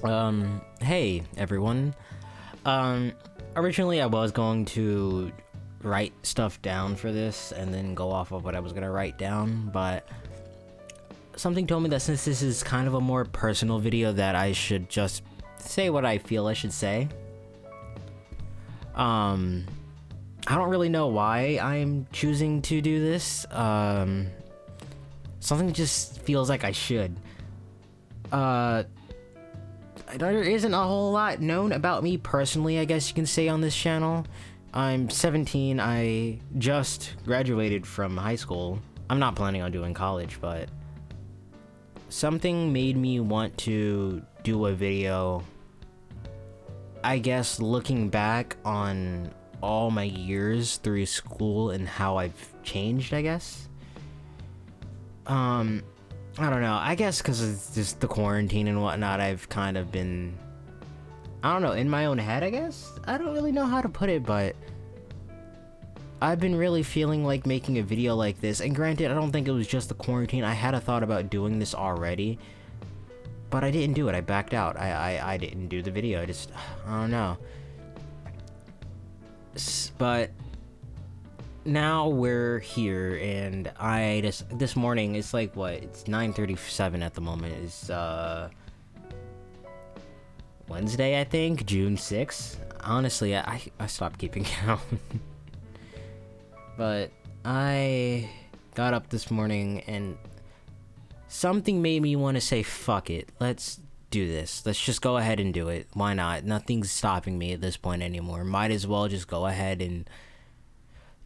Hey everyone. Originally I was going to write stuff down for this and then go off of what I was gonna write down, but something told me that since this is kind of a more personal video that I should just say what I feel I should say. I don't really know why I'm choosing to do this. Something just feels like I should. There isn't a whole lot known about me personally, I guess you can say, on this channel. I'm 17, I just graduated from high school. I'm not planning on doing college, but something made me want to do a video, I guess, looking back on all my years through school and how I've changed, I guess. I don't know, I guess because it's just the quarantine and whatnot, I've kind of been, I don't know, in my own head, I guess? I don't really know how to put it, but I've been really feeling like making a video like this, and granted, I don't think it was just the quarantine. I had a thought about doing this already, but I didn't do it. I backed out. I didn't do the video. I don't know. But now we're here, and this morning, it's like, what, it's 9:37 at the moment. It's Wednesday, I think, June 6th. Honestly, I stopped keeping count. But I got up this morning and something made me want to say, fuck it, let's do this. Let's just go ahead and do it. Why not? Nothing's stopping me at this point anymore. Might as well just go ahead and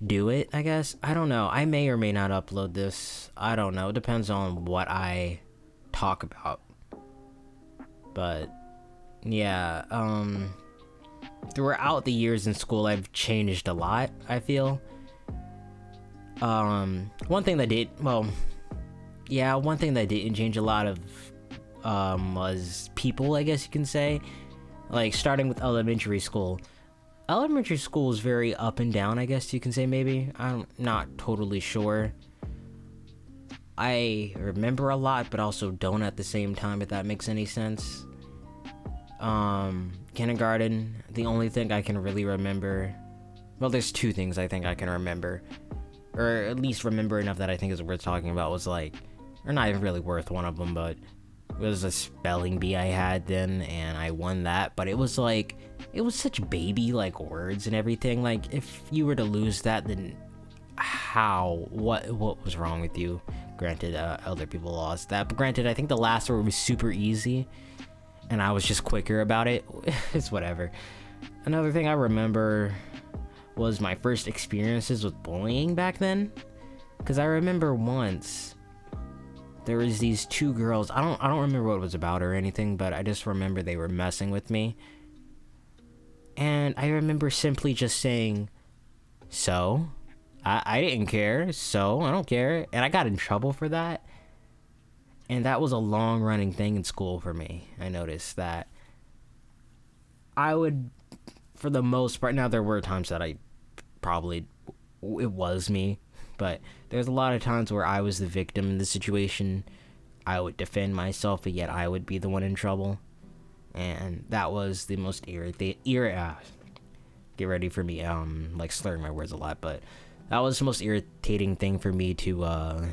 do it, I guess. I don't know. I may or may not upload this. I don't know. It depends on what I talk about. But yeah, throughout the years in school, I've changed a lot, I feel. One thing that didn't change a lot of was people, I guess you can say. Like, starting with elementary school. Elementary school is very up and down, I guess you can say, maybe. I'm not totally sure. I remember a lot, but also don't at the same time, if that makes any sense. Kindergarten, the only thing I can really remember... Well, there's two things I think I can remember. Or at least remember enough that I think is worth talking about, was like... Or not even really worth one of them, but... It was a spelling bee I had then, and I won that, but it was like... It was such baby-like words and everything. Like, if you were to lose that, then... What was wrong with you? Granted, other people lost that, but granted, I think the last word was super easy, and I was just quicker about it. It's whatever. Another thing I remember was my first experiences with bullying back then, because I remember once there was these two girls. I don't remember what it was about or anything, but I just remember they were messing with me, and I remember simply just saying, so I didn't care, so I don't care, and I got in trouble for that. And that was a long running thing in school for me. I noticed that I would, for the most part, now there were times that it was me, but there's a lot of times where I was the victim in the situation. I would defend myself, but yet I would be the one in trouble. And that was the most get ready for me, like slurring my words a lot, but that was the most irritating thing for me to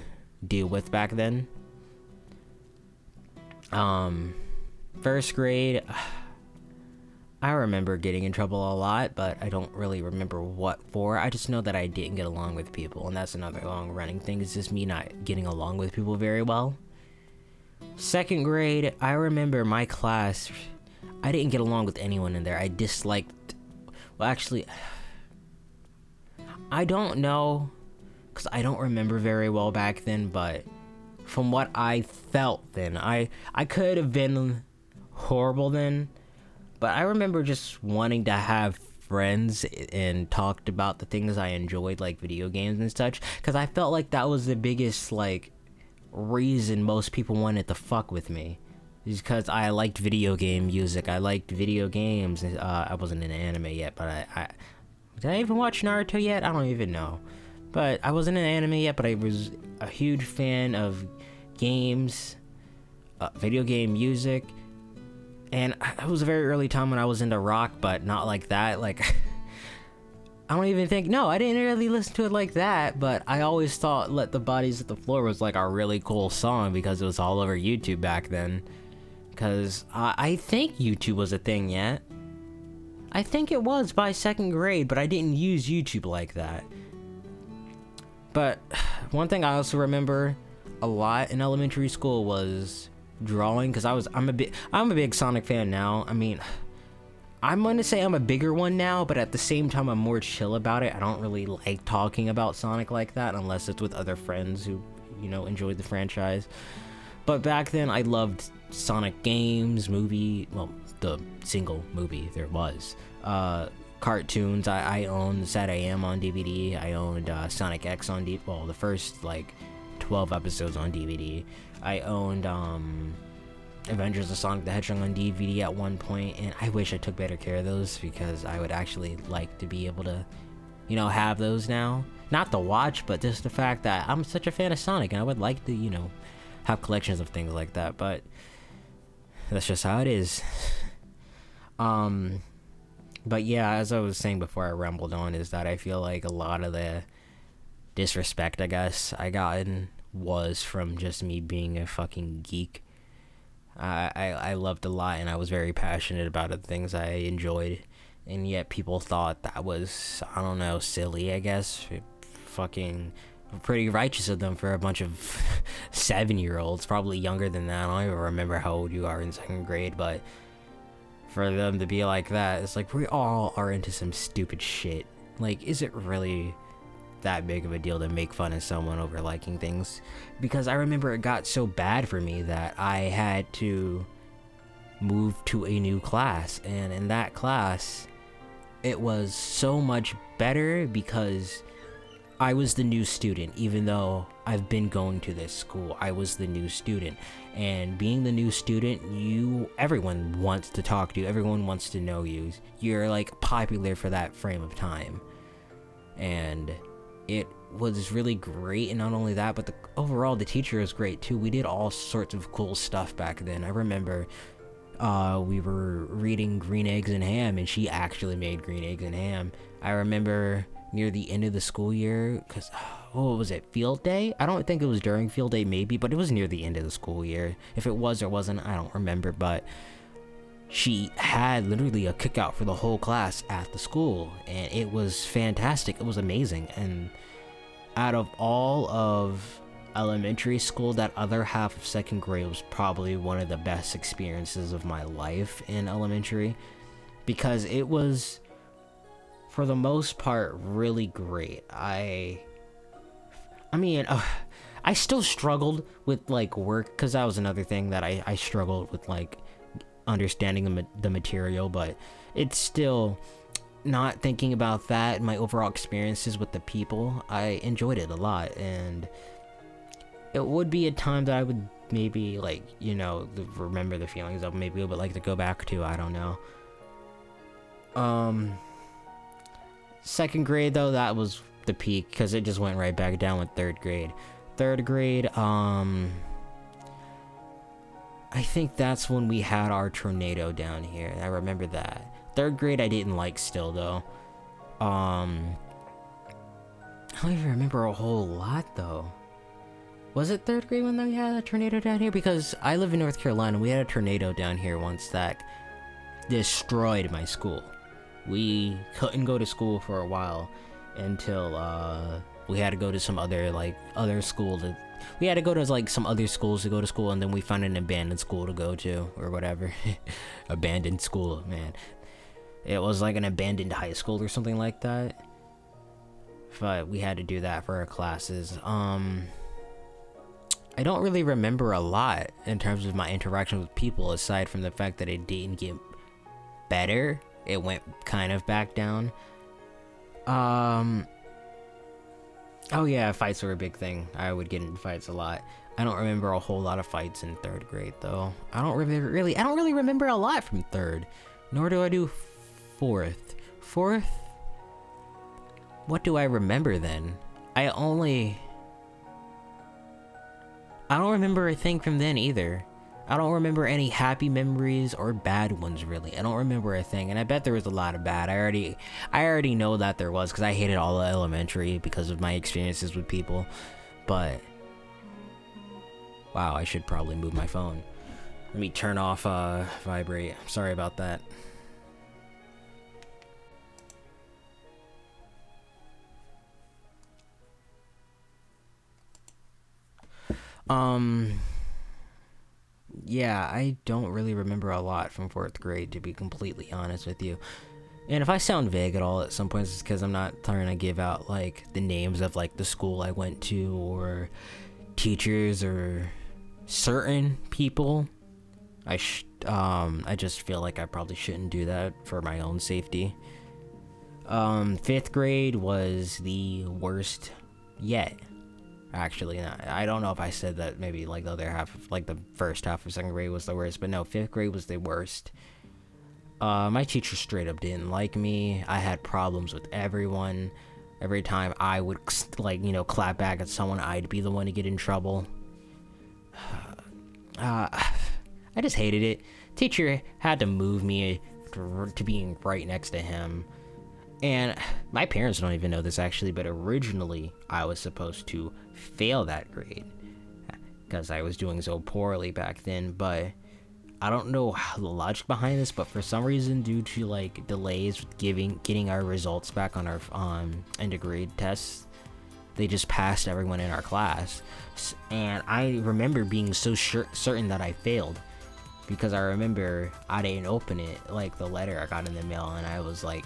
deal with back then. First grade, I remember getting in trouble a lot, but I don't really remember what for. I just know that I didn't get along with people, and that's another long running thing. It's just me not getting along with people very well. Second grade, I remember my class, I didn't get along with anyone in there. I disliked, well, actually, I don't know, because I don't remember very well back then, but from what I felt then, I could have been horrible then, but I remember just wanting to have friends and talked about the things I enjoyed, like video games and such, because I felt like that was the biggest, like, reason most people wanted to fuck with me, is because I liked video game music. I liked video games. I wasn't in anime yet, but I did I even watch Naruto yet? I don't even know. But I wasn't in anime yet, but I was a huge fan of games, video game music, And it was a very early time when I was into rock, but not like that. Like, I don't even think, no, I didn't really listen to it like that, but I always thought Let the Bodies Hit the Floor was like a really cool song because it was all over YouTube back then. Because I think YouTube was a thing yet. I think it was by 2nd grade, but I didn't use YouTube like that. But one thing I also remember a lot in elementary school was drawing, because I'm a big Sonic fan now. I mean, I'm gonna say I'm a bigger one now, but at the same time I'm more chill about it. I don't really like talking about Sonic like that unless it's with other friends who, you know, enjoyed the franchise. But back then I loved Sonic games, well, the single movie there was, cartoons. I owned SatAM on DVD. I owned Sonic X on the first like 12 episodes on DVD. I owned Adventures of Sonic the Hedgehog on DVD at one point, and I wish I took better care of those because I would actually like to be able to, you know, have those now. Not to watch, but just the fact that I'm such a fan of Sonic and I would like to, you know, have collections of things like that, but that's just how it is. But yeah, as I was saying before I rambled on, is that I feel like a lot of the disrespect, I guess, I gotten was from just me being a fucking geek. I loved a lot and I was very passionate about the things I enjoyed, and yet people thought that was, I don't know, silly, I guess. Fucking pretty righteous of them for a bunch of 7-year-olds, probably younger than that. I don't even remember how old you are in 2nd grade, but for them to be like that, it's like we all are into some stupid shit. Like, is it really that big of a deal to make fun of someone over liking things? Because I remember it got so bad for me that I had to move to a new class, and in that class it was so much better because I was the new student. Even though I've been going to this school, I was the new student, and being the new student, everyone wants to talk to you, everyone wants to know you, you're like popular for that frame of time. And it was really great, and not only that, but overall the teacher was great too. We did all sorts of cool stuff back then. I remember we were reading Green Eggs and Ham, and she actually made Green Eggs and Ham. I remember near the end of the school year, because what was it, field day? I don't think it was during field day, maybe, but it was near the end of the school year. If it was or wasn't, I don't remember, but she had literally a cookout for the whole class at the school, and it was fantastic. It was amazing. And out of all of elementary school, that other half of 2nd grade was probably one of the best experiences of my life in elementary, because it was, for the most part, really great. I mean, I still struggled with like work, because that was another thing that I struggled with, like understanding the material, but it's still, not thinking about that, my overall experiences with the people, I enjoyed it a lot. And it would be a time that I would maybe, like, you know, remember the feelings of, maybe I would like to go back to. I don't know. 2nd grade though, that was the peak, because it just went right back down with 3rd grade. 3rd grade, I think that's when we had our tornado down here. I remember that. 3rd grade I didn't like still though. I don't even remember a whole lot though. Was it 3rd grade when we had a tornado down here? Because I live in North Carolina. We had a tornado down here once that destroyed my school. We couldn't go to school for a while until we had to go to some other school to. We had to go to like some other schools to go to school, and then we found an abandoned school to go to, or whatever. Abandoned school, man. It was like an abandoned high school or something like that. But we had to do that for our classes. I don't really remember a lot in terms of my interaction with people, aside from the fact that it didn't get better. It went kind of back down. Oh yeah, fights were a big thing. I would get in fights a lot. I don't remember a whole lot of fights in 3rd grade though. I don't really remember a lot from 3rd. Nor do I do 4th. 4th? What do I remember then? I don't remember a thing from then either. I don't remember any happy memories or bad ones, really. I don't remember a thing, and I bet there was a lot of bad. I already know that there was, because I hated all of elementary because of my experiences with people. But wow, I should probably move my phone. Let me turn off vibrate. Sorry about that. Yeah, I don't really remember a lot from 4th grade, to be completely honest with you. And if I sound vague at all at some points, it's because I'm not trying to give out, like, the names of, like, the school I went to, or teachers, or certain people. I just feel like I probably shouldn't do that for my own safety. 5th grade was the worst yet. Actually, I don't know if I said that. Maybe like the other half of, like, the first half of 2nd grade was the worst, but no, 5th grade was the worst. My teacher straight up didn't like me. I had problems with everyone. Every time I would, like, you know, clap back at someone, I'd be the one to get in trouble. I just hated it. Teacher had to move me to being right next to him. And my parents don't even know this, actually, but originally I was supposed to fail that grade because I was doing so poorly back then. But I don't know the logic behind this, but for some reason, due to, like, delays with getting our results back on our end of grade tests, they just passed everyone in our class. And I remember being so certain that I failed, because I remember I didn't open it, like, the letter I got in the mail, and I was like,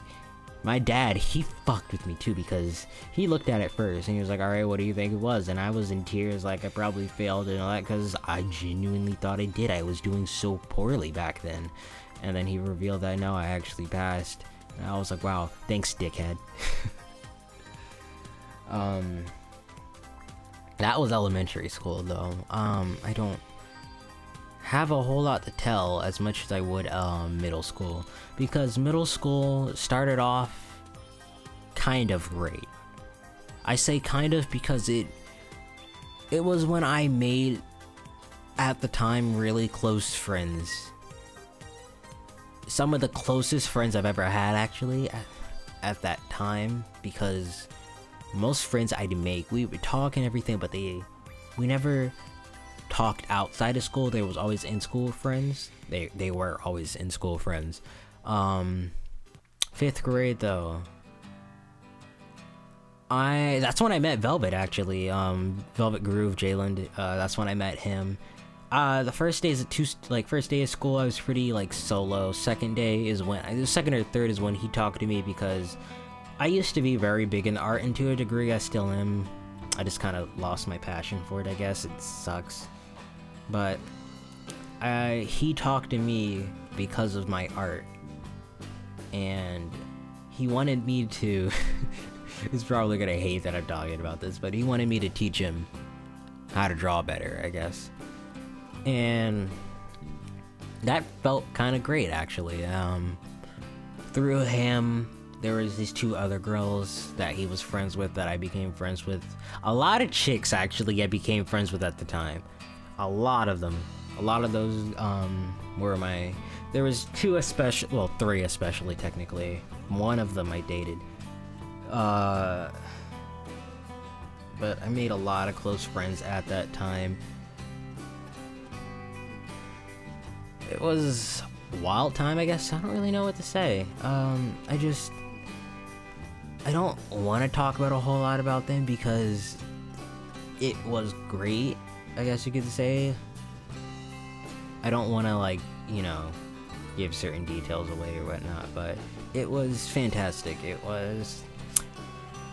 my dad, he fucked with me too, because he looked at it first and he was like, alright, what do you think it was? And I was in tears, like, I probably failed and all that, because I genuinely thought I did. I was doing so poorly back then. And then he revealed that no, I actually passed. And I was like, wow, thanks, dickhead. That was elementary school, though. I don't have a whole lot to tell as much as I would middle school, because middle school started off kind of great. I say kind of because it was when I made, at the time, really close friends. Some of the closest friends I've ever had, actually, at that time, because most friends I'd make, we would talk and everything, but we never talked outside of school. There was always in school friends. They were always in school friends. 5th grade, though, that's when I met Velvet, actually. Velvet Groove, Jalen. That's when I met him. The first day first day of school, I was pretty, like, solo. Second day is when, the second or third is when he talked to me, because I used to be very big in art, and to a degree I still am. I just kind of lost my passion for it, I guess. It sucks. But he talked to me because of my art, and he wanted me to he's probably gonna hate that I'm talking about this, but he wanted me to teach him how to draw better, I guess. And that felt kind of great, actually. Through him, there was these 2 other girls that he was friends with that I became friends with. A lot of chicks, actually, I became friends with at the time. A lot of them. A lot of those were my... There was 2 especially... Well, 3 especially, technically. One of them I dated. But I made a lot of close friends at that time. It was a wild time, I guess. I don't really know what to say. I don't want to talk about a whole lot about them, because it was great, I guess you could say. I don't want to, like, you know, give certain details away or whatnot, but it was fantastic. It was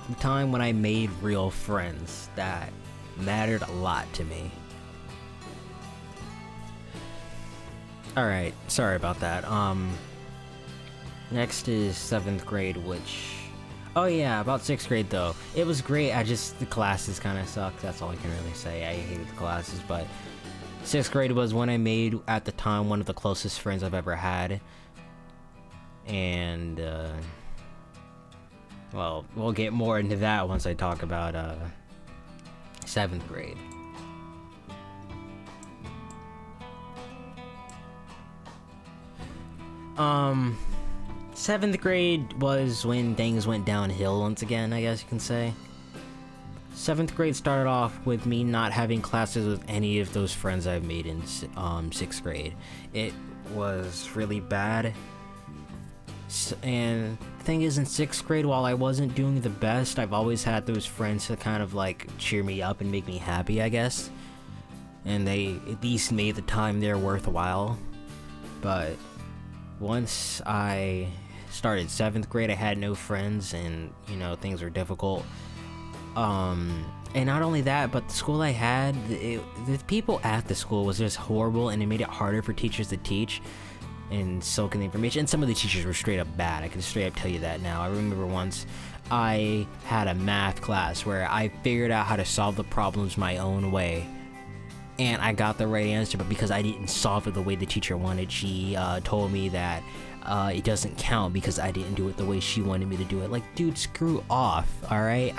the time when I made real friends that mattered a lot to me. Alright, sorry about that. Next is 7th grade, which... Oh yeah, about 6th grade, though. It was great, the classes kind of sucked. That's all I can really say. I hated the classes, but 6th grade was when I made, at the time, one of the closest friends I've ever had. And, well, we'll get more into that once I talk about, 7th grade. Um, 7th grade was when things went downhill once again, I guess you can say. 7th grade started off with me not having classes with any of those friends I've made in 6th grade. It was really bad. And the thing is, in 6th grade, while I wasn't doing the best, I've always had those friends to kind of like cheer me up and make me happy, I guess. And they at least made the time there worthwhile. But once I started 7th grade, I had no friends, and you know, things were difficult. And not only that, but the school I had, the people at the school was just horrible, and it made it harder for teachers to teach and soak in the information. And some of the teachers were straight up bad. I can straight up tell you that now. I remember once I had a math class where I figured out how to solve the problems my own way, and I got the right answer, but because I didn't solve it the way the teacher wanted, she told me that it doesn't count because I didn't do it the way she wanted me to do it. Like, dude, screw off, alright?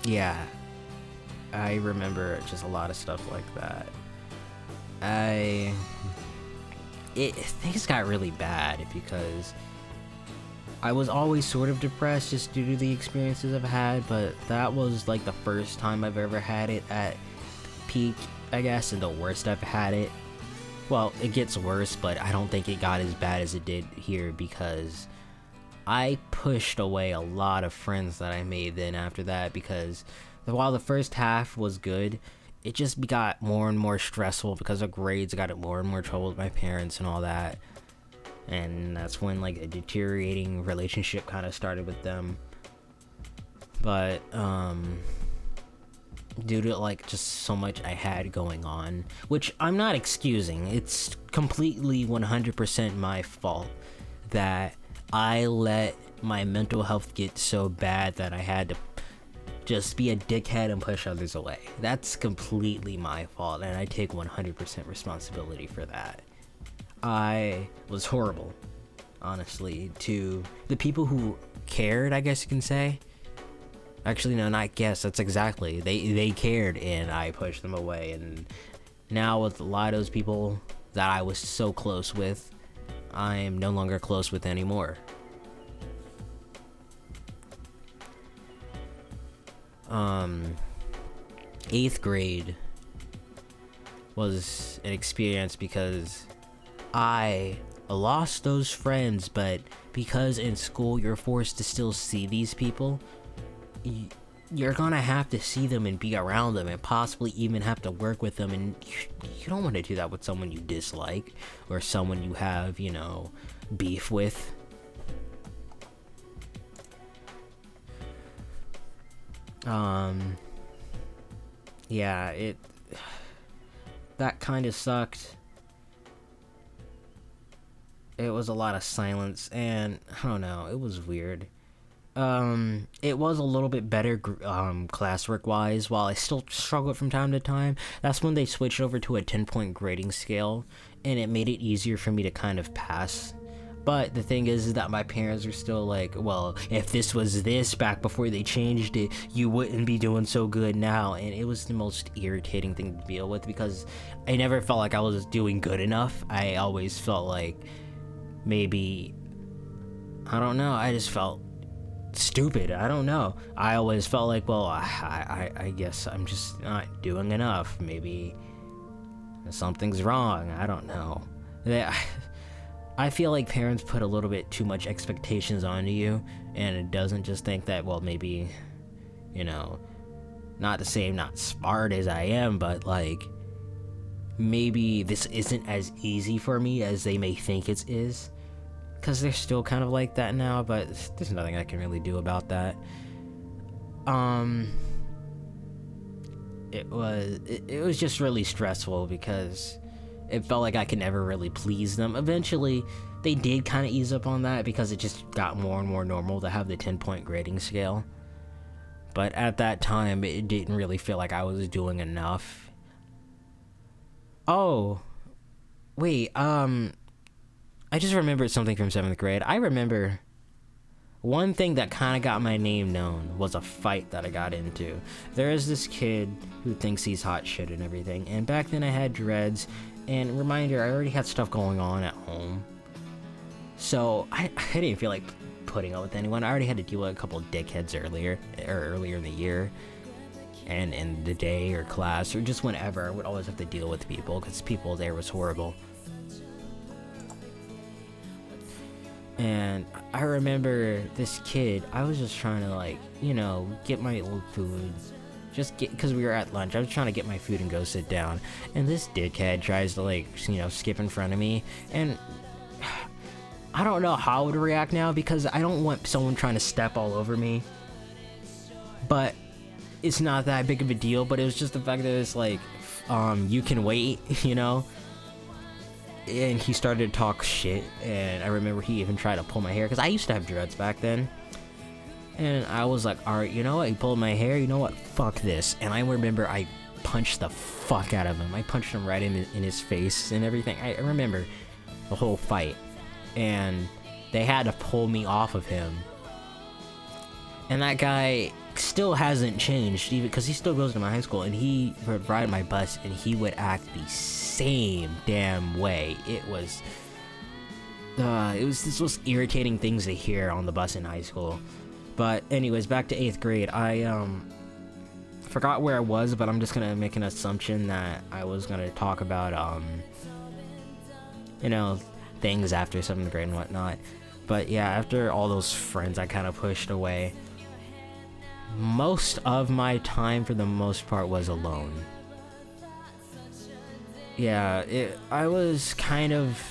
Yeah. I remember just a lot of stuff like that. Things got really bad because I was always sort of depressed just due to the experiences I've had, but that was like the first time I've ever had it at peak, I guess, and the worst I've had it. Well, it gets worse, but I don't think it got as bad as it did here because I pushed away a lot of friends that I made then after that, because while the first half was good, it just got more and more stressful because of grades. I got in more and more trouble with my parents and all that. And that's when like a deteriorating relationship kind of started with them. But due to like just so much I had going on, which I'm not excusing, it's completely 100% my fault that I let my mental health get so bad that I had to just be a dickhead and push others away. That's completely my fault, and I take 100% responsibility for that. I was horrible, honestly, to the people who cared, I guess you can say. Actually, no, not guess, that's exactly. They cared, and I pushed them away. And now with a lot of those people that I was so close with, I am no longer close with anymore. 8th grade was an experience because I lost those friends, but because in school you're forced to still see these people, you're gonna have to see them and be around them and possibly even have to work with them, and you don't want to do that with someone you dislike or someone you have, you know, beef with. Yeah, that kind of sucked. It was a lot of silence, and I don't know, it was weird. It was a little bit better classwork wise, while I still struggled from time to time. That's when they switched over to a 10-point grading scale, and it made it easier for me to kind of pass. But the thing is that my parents are still like, well, if this was this back before they changed it, you wouldn't be doing so good now. And it was the most irritating thing to deal with because I never felt like I was doing good enough. I always felt like maybe, I don't know, I just felt stupid. I don't know. I always felt like, well, I guess I'm just not doing enough. Maybe something's wrong. I don't know. I feel like parents put a little bit too much expectations onto you, and it doesn't just think that, well, maybe, you know, not to say I'm not smart as I am, but like, maybe this isn't as easy for me as they may think it is, because they're still kind of like that now, but there's nothing I can really do about that. It was just really stressful because it felt like I could never really please them. Eventually, they did kind of ease up on that because it just got more and more normal to have the 10-point grading scale. But at that time, it didn't really feel like I was doing enough. Oh, wait, I just remembered something from 7th grade. I remember one thing that kind of got my name known was a fight that I got into. There is this kid who thinks he's hot shit and everything, and back then I had dreads, and reminder, I already had stuff going on at home, so I didn't feel like putting up with anyone. I already had to deal with a couple of dickheads earlier in the year, and in the day or class or just whenever. I would always have to deal with people because people there was horrible. And I remember this kid, I was just trying to, like, you know, get my old food. Because we were at lunch, I was trying to get my food and go sit down. And this dickhead tries to, like, you know, skip in front of me. And I don't know how I would react now because I don't want someone trying to step all over me. But it's not that big of a deal, but it was just the fact that it's like, you can wait, you know? And he started to talk shit, and I remember he even tried to pull my hair, because I used to have dreads back then, and I was like, alright, you know what, he pulled my hair, you know what, fuck this. And I remember I punched the fuck out of him. I punched him right in his face and everything. I remember the whole fight, and they had to pull me off of him. And that guy still hasn't changed, even because he still goes to my high school, and he would ride my bus, and he would act the same damn way. It was this was irritating things to hear on the bus in high school. But anyways, back to 8th grade. I forgot where I was, but I'm just gonna make an assumption that I was gonna talk about you know, things after 7th grade and whatnot. But yeah, after all those friends I kind of pushed away, most of my time for the most part was alone. Yeah, I was kind of,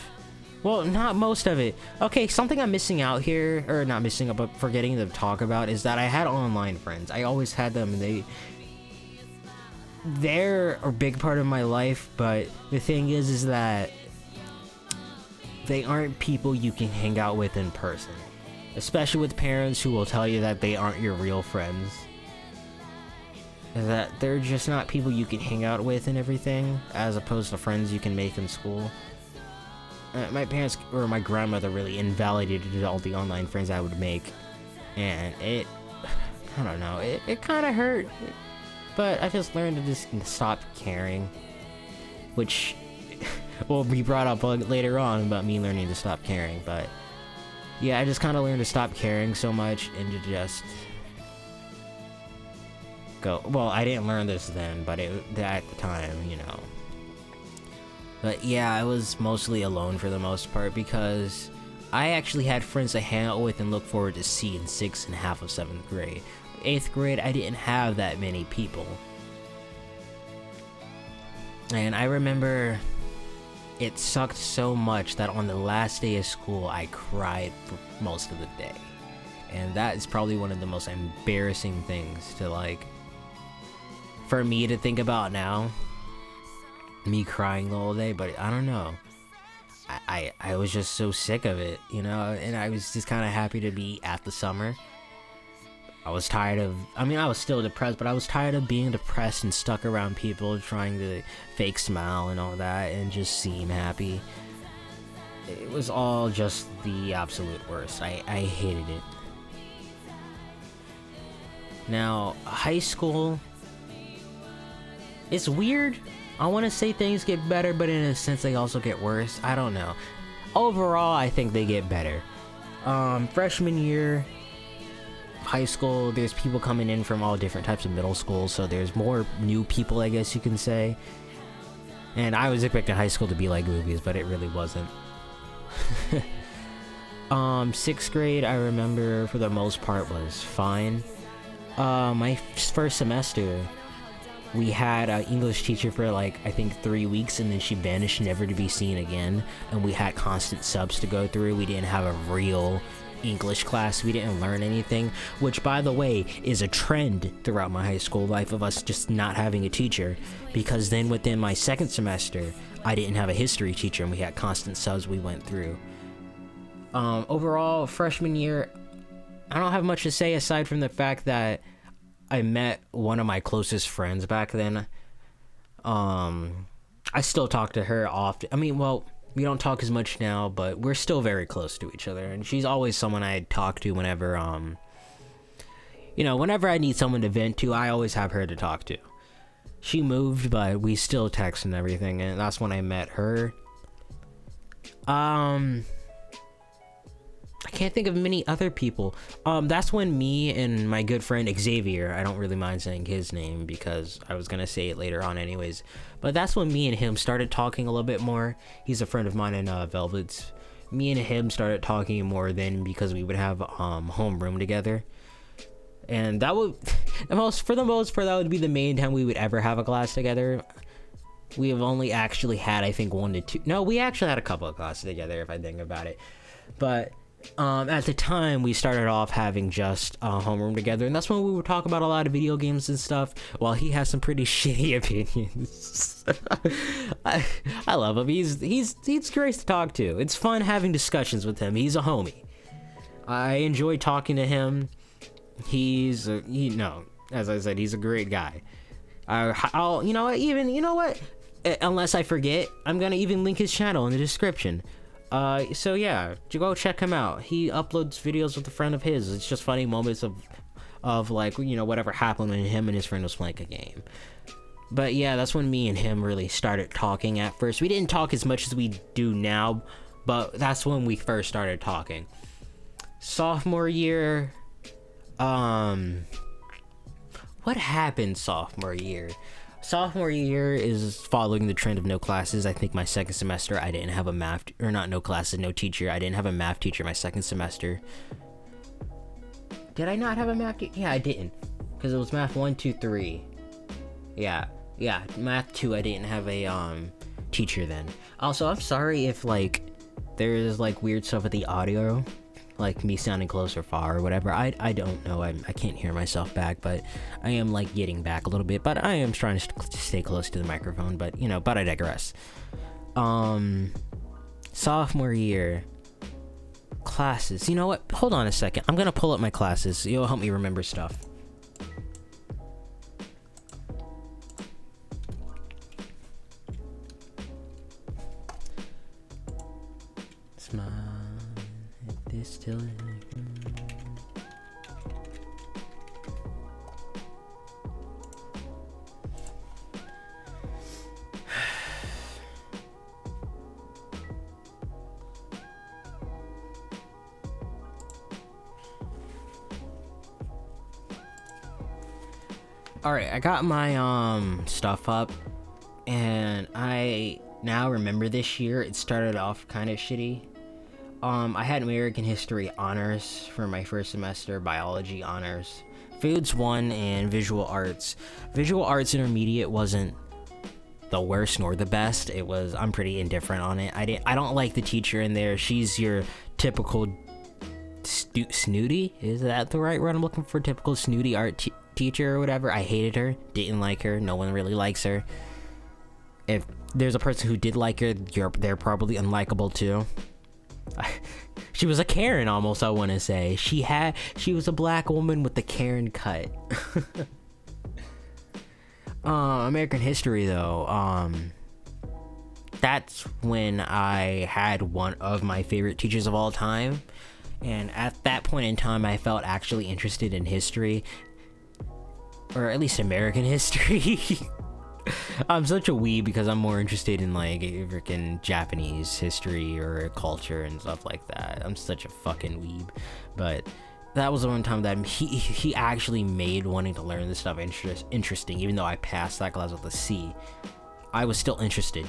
well, not most of it. Okay, something I'm missing out here, or not missing out, but forgetting to talk about, is that I had online friends. I always had them, and they're a big part of my life, but the thing is that they aren't people you can hang out with in person. Especially with parents who will tell you that they aren't your real friends. That they're just not people you can hang out with and everything, as opposed to friends you can make in school. My parents, or my grandmother, really invalidated all the online friends I would make. And I don't know, it kind of hurt. But I just learned to just stop caring. Which will be brought up later on about me learning to stop caring, but yeah, I just kind of learned to stop caring so much and to just go. Well, I didn't learn this then, but at the time, you know. But yeah, I was mostly alone for the most part because I actually had friends to hang out with and look forward to see in 6th and half of 7th grade. 8th grade, I didn't have that many people. And I remember it sucked so much that on the last day of school, I cried for most of the day. And that is probably one of the most embarrassing things to, like, for me to think about now. Me crying the whole day, but I don't know. I was just so sick of it, you know? And I was just kind of happy to be at the summer. I was tired of, I mean, I was still depressed, but I was tired of being depressed and stuck around people trying to fake smile and all that and just seem happy. It was all just the absolute worst. I hated it. Now, high school, it's weird. I want to say things get better, but in a sense they also get worse. I don't know. Overall, I think they get better. Freshman year, high school, there's people coming in from all different types of middle schools, so there's more new people, I guess you can say. And I was expecting high school to be like movies, but it really wasn't. 6th grade, I remember for the most part was fine. My first semester, we had an English teacher for like, I think 3 weeks, and then she vanished, never to be seen again. And we had constant subs to go through. We didn't have a real English class. We didn't learn anything, which, by the way, is a trend throughout my high school life of us just not having a teacher, because then within my second semester I didn't have a history teacher and we had constant subs we went through. Overall, freshman year, I don't have much to say aside from the fact that I met one of my closest friends back then. I still talk to her often. I mean, well, We don't talk as much now, but we're still very close to each other, and she's always someone I talk to whenever whenever I need someone to vent to. I always have her to talk to. She moved, but we still text and everything, and that's when I met her. I can't think of many other people. That's when me and my good friend Xavier, I don't really mind saying his name because I was gonna say it later on anyways, but that's when me and him started talking a little bit more. He's a friend of mine in Velvet's. Me and him started talking more then because we would have homeroom together, and that would for the most part that would be the main time we would ever have a class together. We have only actually had, I think, 1 to 2. No, we actually had a couple of classes together if I think about it, but at the time we started off having just homeroom together, and that's when we would talk about a lot of video games and stuff, while he has some pretty shitty opinions. I love him. He's great to talk to. It's fun having discussions with him. He's a homie. I enjoy talking to him. As I said, he's a great guy. Unless I forget, I'm gonna even link his channel in the description. So yeah, go check him out. He uploads videos with a friend of his. It's just funny moments of like, whatever happened when him and his friend was playing a game. But yeah, that's when me and him really started talking at first. We didn't talk as much as we do now, but that's when we first started talking. Sophomore year, what happened sophomore year? Sophomore year is following the trend of no classes. I think my second semester I didn't have a no teacher. I didn't have a math teacher my second semester. Did I not have a math teacher? Yeah, I didn't, because it was math 1, 2, 3. Yeah, math 2 I didn't have a teacher then. Also, I'm sorry if like there's like weird stuff with the audio, like me sounding close or far or whatever. I don't know. I can't hear myself back, but I am like getting back a little bit, but I am trying to stay close to the microphone, but I digress. Sophomore year classes. You know what? Hold on a second. I'm gonna pull up my classes. You'll help me remember stuff. Smile. This still Alright, I got my stuff up, and I now remember this year it started off kind of shitty. I had American History honors for my first semester, biology honors, foods 1, and visual arts. Visual arts intermediate wasn't the worst nor the best. I'm pretty indifferent on it. I don't like the teacher in there. She's your typical snooty. Is that the right word I'm looking for? Typical snooty art teacher or whatever. I hated her. Didn't like her. No one really likes her. If there's a person who did like her, they're probably unlikable too. She was a Karen almost, I want to say. She was a black woman with the Karen cut. American History though, that's when I had one of my favorite teachers of all time, and at that point in time I felt actually interested in history, or at least American history. I'm such a weeb because I'm more interested in like freaking Japanese history or culture and stuff like that. I'm such a fucking weeb. But that was the one time that he actually made wanting to learn this stuff interesting. Even though I passed that class with a C, I was still interested,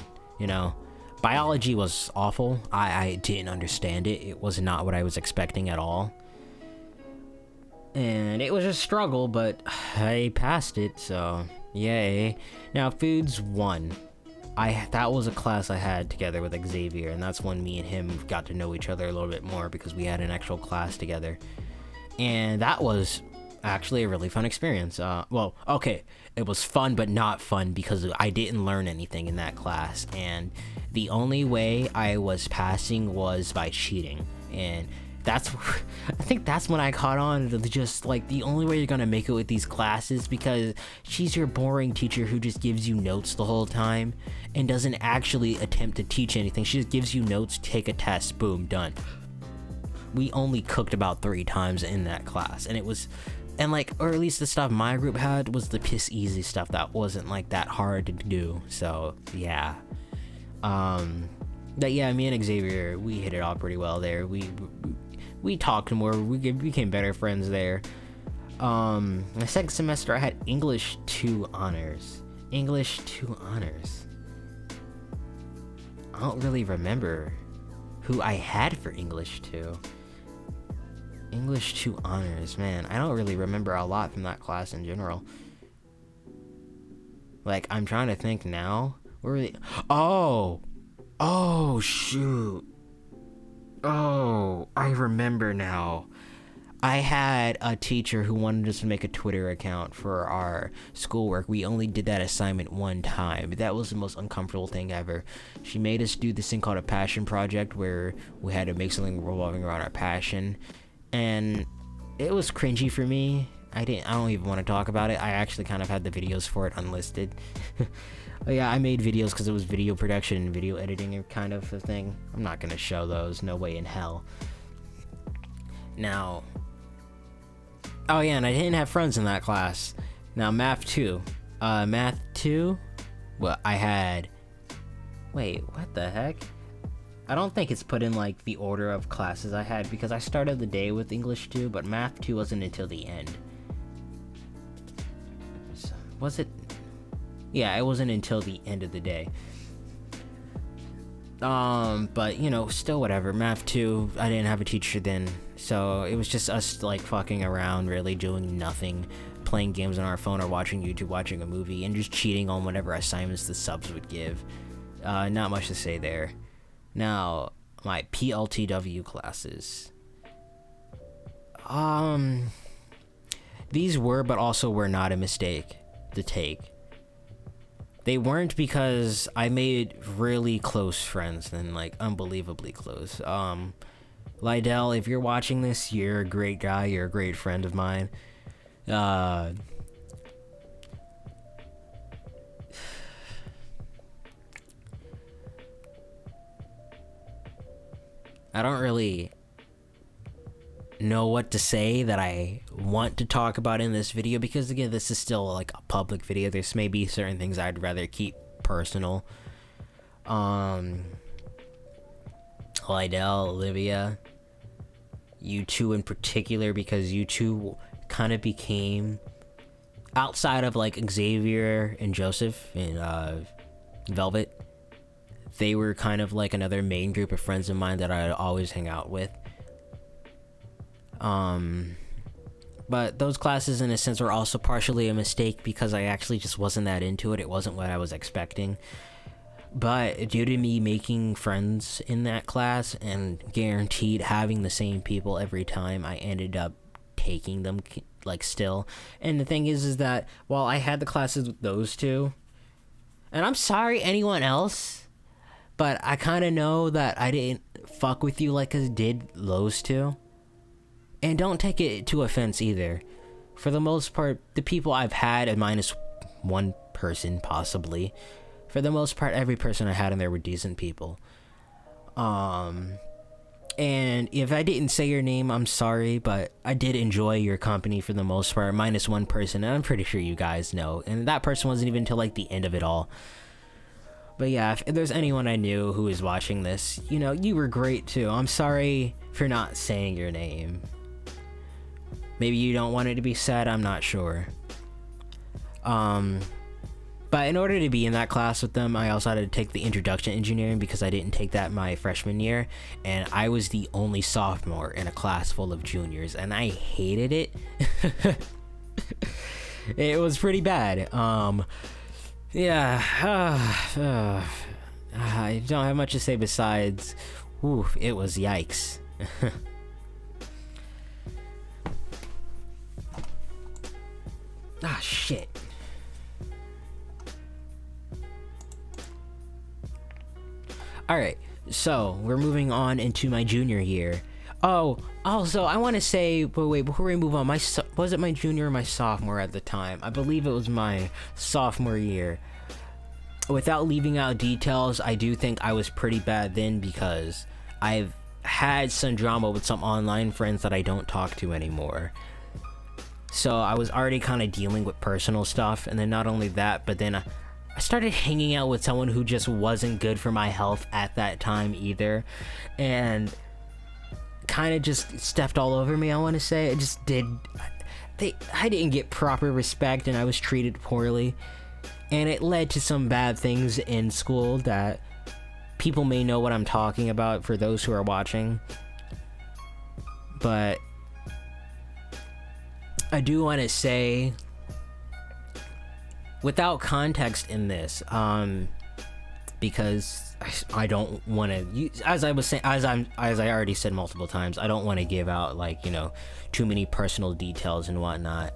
Biology was awful. I didn't understand it. It was not what I was expecting at all. And it was a struggle, but I passed it, so yay. Now, foods 1. That was a class I had together with Xavier, and that's when me and him got to know each other a little bit more because we had an actual class together. And that was actually a really fun experience. It was fun, but not fun because I didn't learn anything in that class, and the only way I was passing was by cheating. And I think that's when I caught on to just like the only way you're gonna make it with these classes, because she's your boring teacher who just gives you notes the whole time and doesn't actually attempt to teach anything. She just gives you notes, take a test, boom, done. We only cooked about 3 times in that class, and it was, and like, or at least the stuff my group had was the piss easy stuff that wasn't like that hard to do. So yeah, but yeah, me and Xavier, we hit it off pretty well there. We talked more, we became better friends there. My second semester I had English 2 honors. English 2 honors. I don't really remember who I had for English 2. English 2 honors, man, I don't really remember a lot from that class in general. Like, I'm trying to think now. Where were they? Oh shoot. Oh, I remember now. I had a teacher who wanted us to make a Twitter account for our schoolwork. We only did that assignment 1 time. That was the most uncomfortable thing ever. She made us do this thing called a passion project where we had to make something revolving around our passion. And it was cringy for me. I don't even want to talk about it. I actually kind of had the videos for it unlisted. Yeah, I made videos because it was video production and video editing kind of a thing. I'm not going to show those. No way in hell. Now, oh yeah, and I didn't have friends in that class. Now, Math 2. Math 2? Well, I had... Wait, what the heck? I don't think it's put in, like, the order of classes I had, because I started the day with English 2, but Math 2 wasn't until the end. So, was it? Yeah, it wasn't until the end of the day. But, you know, still whatever. Math 2, I didn't have a teacher then, so it was just us, like, fucking around, really doing nothing, playing games on our phone or watching YouTube, watching a movie, and just cheating on whatever assignments the subs would give. Not much to say there. Now, my PLTW classes. These were, but also were not a mistake to take. They weren't, because I made really close friends, and like unbelievably close. Lydell, if you're watching this, you're a great guy, you're a great friend of mine. I don't really know what to say that I want to talk about in this video, because again, this is still like a public video. There's maybe certain things I'd rather keep personal. Lydell, Olivia, you two in particular, because you two kind of became, outside of like Xavier and Joseph and Velvet, they were kind of like another main group of friends of mine that I'd always hang out with. But those classes in a sense were also partially a mistake, because I actually just wasn't that into it. It wasn't what I was expecting. But due to me making friends in that class and guaranteed having the same people every time, I ended up taking them like still. And the thing is that while I had the classes with those two, and I'm sorry anyone else, but I kind of know that I didn't fuck with you like I did those two. And don't take it to offense either. For the most part, the people I've had, minus one person possibly, for the most part, every person I had in there were decent people. And if I didn't say your name, I'm sorry, but I did enjoy your company for the most part, minus one person, and I'm pretty sure you guys know. And that person wasn't even till like the end of it all. But yeah, if there's anyone I knew who is watching this, you know, you were great too. I'm sorry for not saying your name. Maybe you don't want it to be said, I'm not sure. But in order to be in that class with them, I also had to take the introduction to engineering, because I didn't take that my freshman year, and I was the only sophomore in a class full of juniors, and I hated it. It was pretty bad. Yeah, I don't have much to say besides, oof, it was yikes. Ah, shit. Alright, so we're moving on into my junior year. Oh, also, I want to say, but wait, before we move on, was it my junior or my sophomore at the time? I believe it was my sophomore year. Without leaving out details, I do think I was pretty bad then because I've had some drama with some online friends that I don't talk to anymore. So I was already kind of dealing with personal stuff, and then not only that, but then I started hanging out with someone who just wasn't good for my health at that time either, and kind of just stepped all over me. I want to say I didn't get proper respect, and I was treated poorly, and it led to some bad things in school that people may know what I'm talking about for those who are watching. But I do want to say, without context in this, because I don't want to, as I was saying, as I already said multiple times, I don't want to give out, like, you know, too many personal details and whatnot.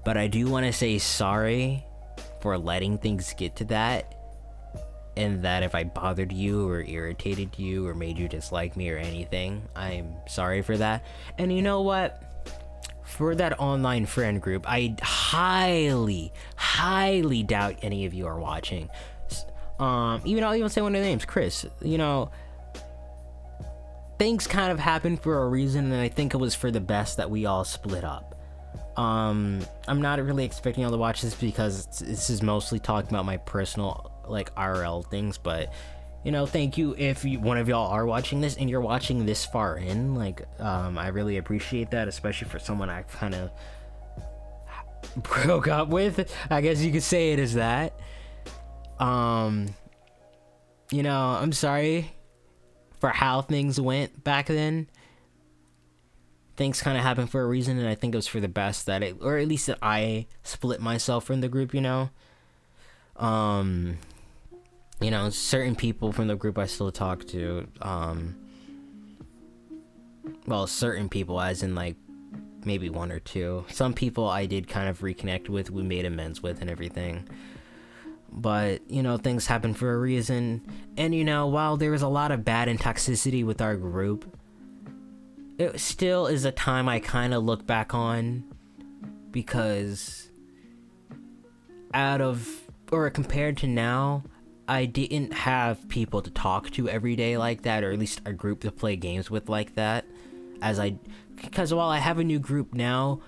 But I do want to say sorry for letting things get to that, and that if I bothered you or irritated you or made you dislike me or anything, I'm sorry for that. And you know what? For that online friend group, I highly doubt any of you are watching. Even I'll even say one of the names, Chris. You know, things kind of happened for a reason, and I think it was for the best that we all split up. I'm not really expecting y'all to watch this because this is mostly talking about my personal, like, IRL things, but, you know, thank you if one of y'all are watching this and you're watching this far in. Like, I really appreciate that, especially for someone I kind of broke up with. I guess you could say it as that. You know, I'm sorry for how things went back then. Things kind of happened for a reason, and I think it was for the best that it, or at least that I split myself from the group, you know. You know, certain people from the group I still talk to, well, certain people, as in, like, maybe one or two. Some people I did kind of reconnect with, we made amends with and everything. But, you know, things happen for a reason. And, you know, while there was a lot of bad and toxicity with our group, it still is a time I kind of look back on, because compared to now, I didn't have people to talk to every day like that, or at least a group to play games with like that. Because while I have a new group now,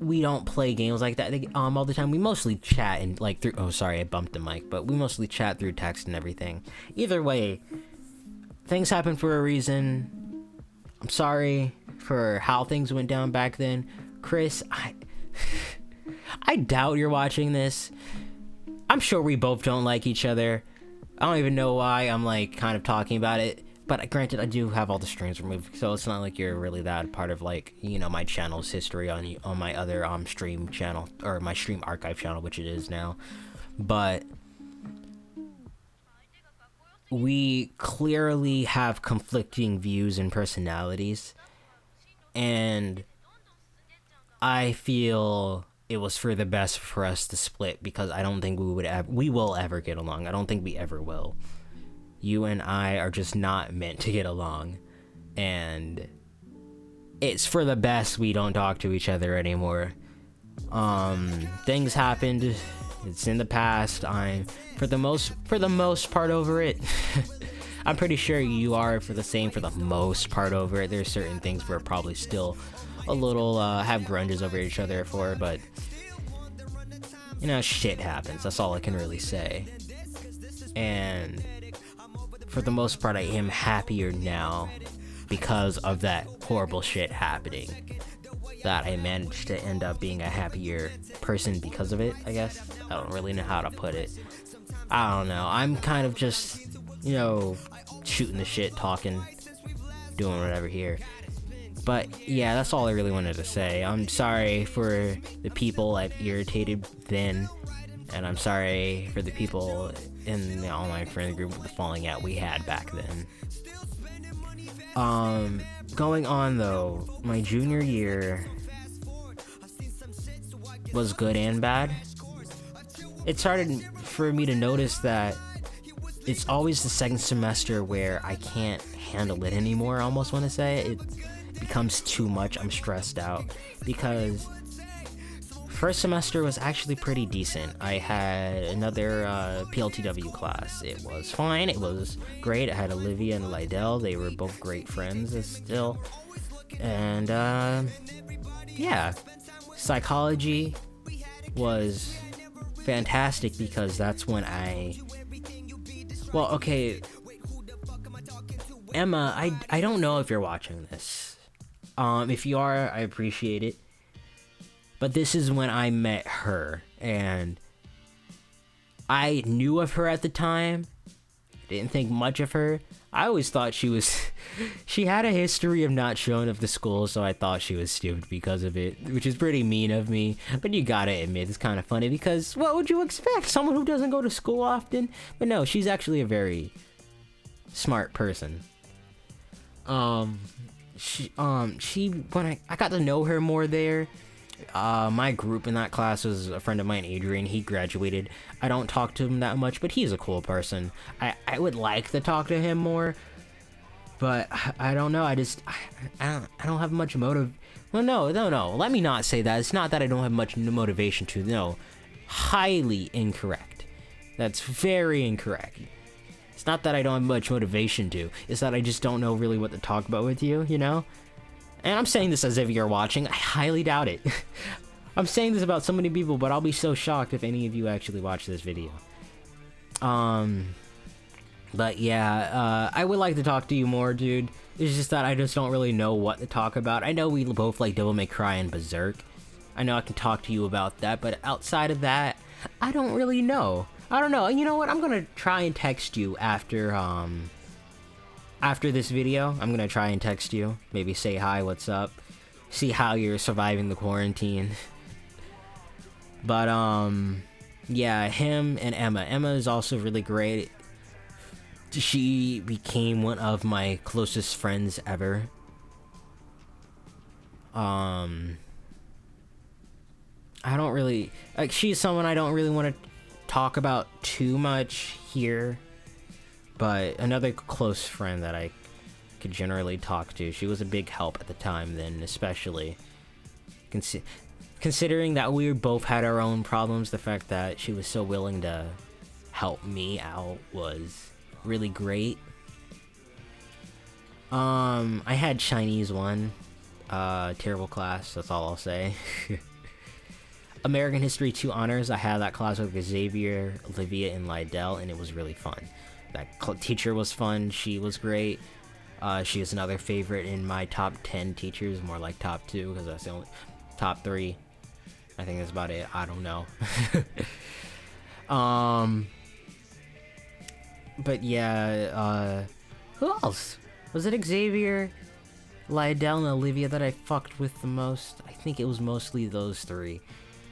we don't play games like that all the time. We mostly chat and, like, through, oh sorry, I bumped the mic, but we mostly chat through text and everything. Either way, things happen for a reason. I'm sorry for how things went down back then. Chris, I doubt you're watching this. I'm sure we both don't like each other. I don't even know why I'm, like, kind of talking about it. But granted, I do have all the streams removed, so it's not like you're really that part of, like, you know, my channel's history on my other stream channel, or my stream archive channel, which it is now. But we clearly have conflicting views and personalities, and I feel it was for the best for us to split, because I don't think we will ever get along. I don't think we ever will. You and I are just not meant to get along, and it's for the best we don't talk to each other anymore. Things happened. It's in the past. I'm for the most part over it. I'm pretty sure you are for the most part over it. There's certain things we're probably still a little have grudges over each other for, but you know, shit happens. That's all I can really say. And for the most part, I am happier now because of that horrible shit happening. That I managed to end up being a happier person because of it, I guess. I don't really know how to put it. I don't know. I'm kind of just, you know, shooting the shit, talking, doing whatever here. But yeah, that's all I really wanted to say. I'm sorry for the people I've irritated then, and I'm sorry for the people in the online friend group with the falling out we had back then. Going on though, my junior year was good and bad. It started for me to notice that it's always the second semester where I can't handle it anymore. I almost want to say it becomes too much. I'm stressed out because first semester was actually pretty decent. I had another PLTW class. It was fine. It was great. I had Olivia and Lydell. They were both great friends still. And yeah, psychology was fantastic because that's when Emma, I don't know if you're watching this. If you are, I appreciate it. But this is when I met her, and I knew of her at the time. Didn't think much of her. I always thought she had a history of not showing up to school, so I thought she was stupid because of it, which is pretty mean of me. But you gotta admit, it's kind of funny because what would you expect? Someone who doesn't go to school often? But no, she's actually a very smart person. She when I got to know her more there, my group in that class was a friend of mine, Adrian. He graduated. I don't talk to him that much, but he's a cool person. I would like to talk to him more, but I don't know. I don't have much motive. Well, no. Let me not say that. It's not that I don't have much motivation to. No, highly incorrect. That's very incorrect. It's not that I don't have much motivation to. It's that I just don't know really what to talk about with you, you know? And I'm saying this as if you're watching. I highly doubt it. I'm saying this about so many people, but I'll be so shocked if any of you actually watch this video. But yeah, I would like to talk to you more, dude. It's just that I just don't really know what to talk about. I know we both like Devil May Cry and Berserk. I know I can talk to you about that, but outside of that, I don't really know. I don't know. You know what? I'm gonna try and text you after this video. I'm gonna try and text you. Maybe say hi, what's up. See how you're surviving the quarantine. But, yeah, him and Emma. Emma is also really great. She became one of my closest friends ever. I don't really... Like, she's someone I don't really want to talk about too much here. But another close friend that I could generally talk to. She was a big help at the time then, especially. Considering that we both had our own problems, the fact that she was so willing to help me out was really great. I had Chinese 1. Terrible class, that's all I'll say. American History 2 honors, I had that class with Xavier, Olivia, and Lydell, and it was really fun. That teacher was fun, she was great. She is another favorite in my top 10 teachers, more like top 2, because that's the only... top 3. I think that's about it, I don't know. But yeah, who else? Was it Xavier, Lydell, and Olivia that I fucked with the most? I think it was mostly those 3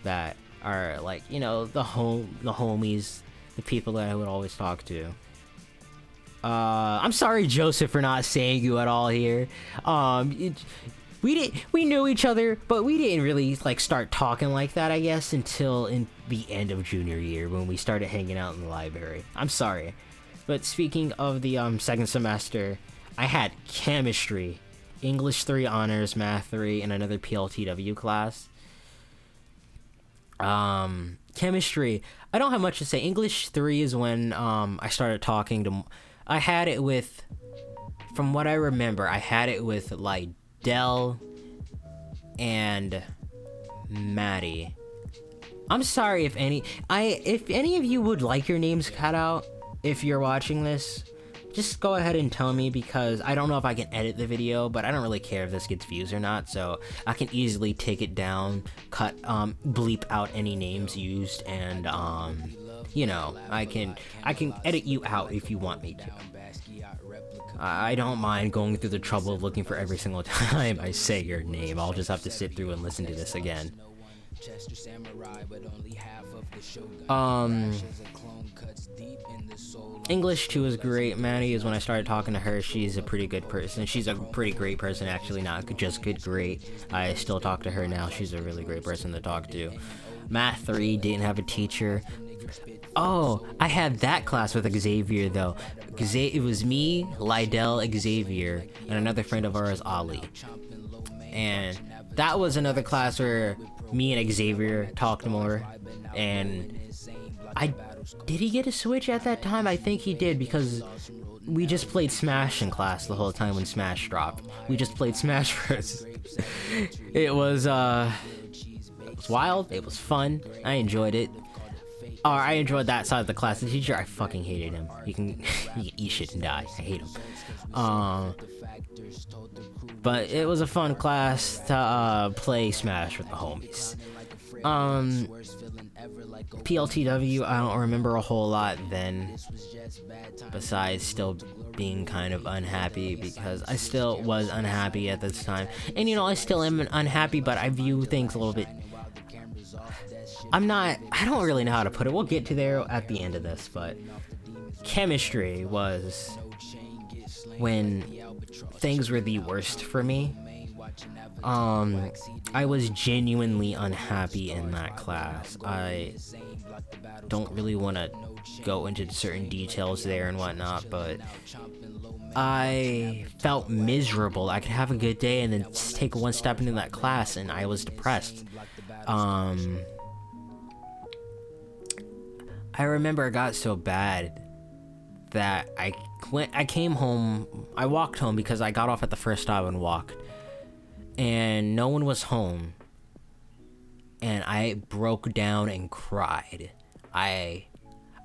that are, like, you know, the homies, the people that I would always talk to. I'm sorry, Joseph, for not saying you at all here. We knew each other, but we didn't really, like, start talking like that, I guess, until in the end of junior year when we started hanging out in the library. I'm sorry. But speaking of the second semester, I had chemistry, English 3 honors, math 3, and another PLTW class. Chemistry, I don't have much to say. English 3 is when I started talking to... I had it with... From what I remember, I had it with Lydell and Maddie. I'm sorry if any of you would like your names cut out, if you're watching this, just go ahead and tell me, because I don't know if I can edit the video, but I don't really care if this gets views or not, so I can easily take it down, cut, bleep out any names used, and, you know, I can edit you out if you want me to. I don't mind going through the trouble of looking for every single time I say your name. I'll just have to sit through and listen to this again. English 2 is great. Maddie is when I started talking to her. She's a pretty good person. She's a pretty great person, actually, not just good, great. I still talk to her now. She's a really great person to talk to. Math 3 didn't have a teacher. Oh, I had that class with Xavier though. It was me, Lydell, Xavier, and another friend of ours, Ollie. And that was another class where me and Xavier talked more. And did he get a Switch at that time? I think he did, because we just played Smash in class the whole time when Smash dropped. We just played Smash Bros. It was wild. It was fun. I enjoyed it. Or I enjoyed that side of the class. The teacher, I fucking hated him. He can eat shit and die. I hate him. But it was a fun class to play Smash with the homies. PLTW, I don't remember a whole lot then, besides still being kind of unhappy, because I still was unhappy at this time. And I still am unhappy, but I view things a little bit... I don't really know how to put it. We'll get to there at the end of this, but chemistry was when things were the worst for me. I was genuinely unhappy in that class. I don't really want to go into certain details there and whatnot, but I felt miserable. I could have a good day and then take one step into that class and I was depressed. I remember it got so bad that I came home. I walked home because I got off at the first stop and walked, and no one was home, and I broke down and cried. I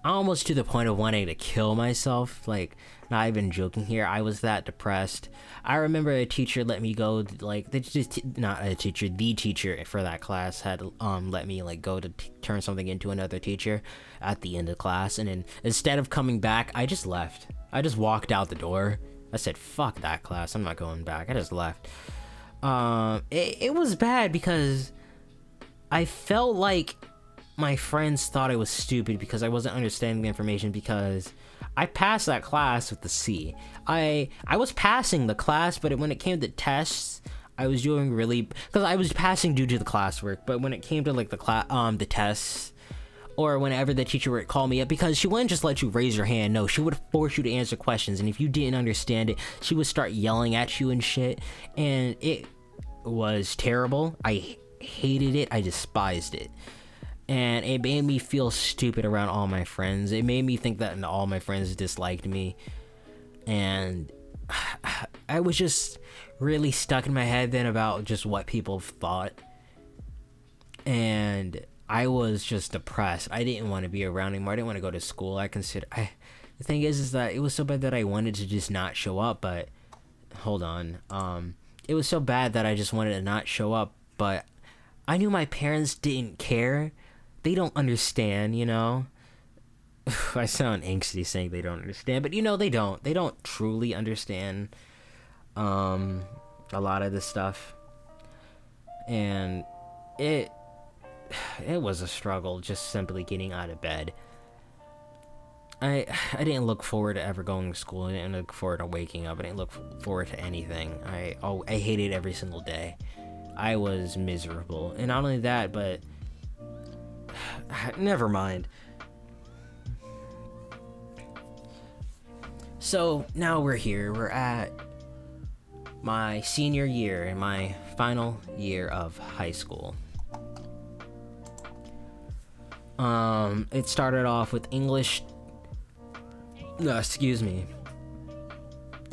almost to the point of wanting to kill myself. Like, not even joking here. I was that depressed. I remember a teacher let me go, like, the teacher for that class had let me like go to turn something into another teacher at the end of class, and then instead of coming back, I just left. I just walked out the door. I said, fuck that class, I'm not going back. I just left. It was bad because I felt like my friends thought I was stupid because I wasn't understanding the information, because I passed that class with the C. I was passing the class, but when it came to tests, I was doing really... Because I was passing due to the classwork, but when it came to like the tests, or whenever the teacher would call me up, because she wouldn't just let you raise your hand. No, she would force you to answer questions, and if you didn't understand it, she would start yelling at you and shit, and it was terrible. I hated it. I despised it. And it made me feel stupid around all my friends. It made me think that all my friends disliked me. And I was just really stuck in my head then about just what people thought. And I was just depressed. I didn't want to be around anymore. I didn't want to go to school. The thing is that it was so bad that I wanted to just not show up, but... Hold on. It was so bad that I just wanted to not show up, but I knew my parents didn't care. They don't understand, I sound angsty saying they don't understand, but they don't. They don't truly understand a lot of this stuff. And it was a struggle just simply getting out of bed. I didn't look forward to ever going to school. I didn't look forward to waking up. I didn't look forward to anything. I hated every single day. I was miserable. And not only that, but... Never mind. So now we're here. We're at my senior year, my final year of high school. It started off with English. No, excuse me.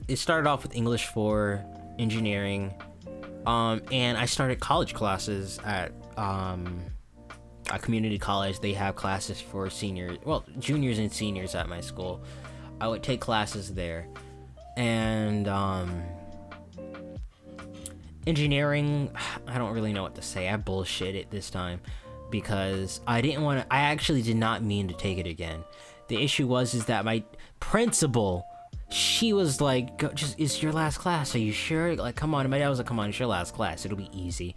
It started off with English for engineering, and I started college classes at a community college. They have classes for juniors and seniors at my school. I would take classes there, and engineering, I don't really know what to say. I bullshit it this time because I actually did not mean to take it again. The issue was that my principal, she was like, it's your last class, are you sure? Like, come on. And my dad was like, come on, it's your last class, it'll be easy.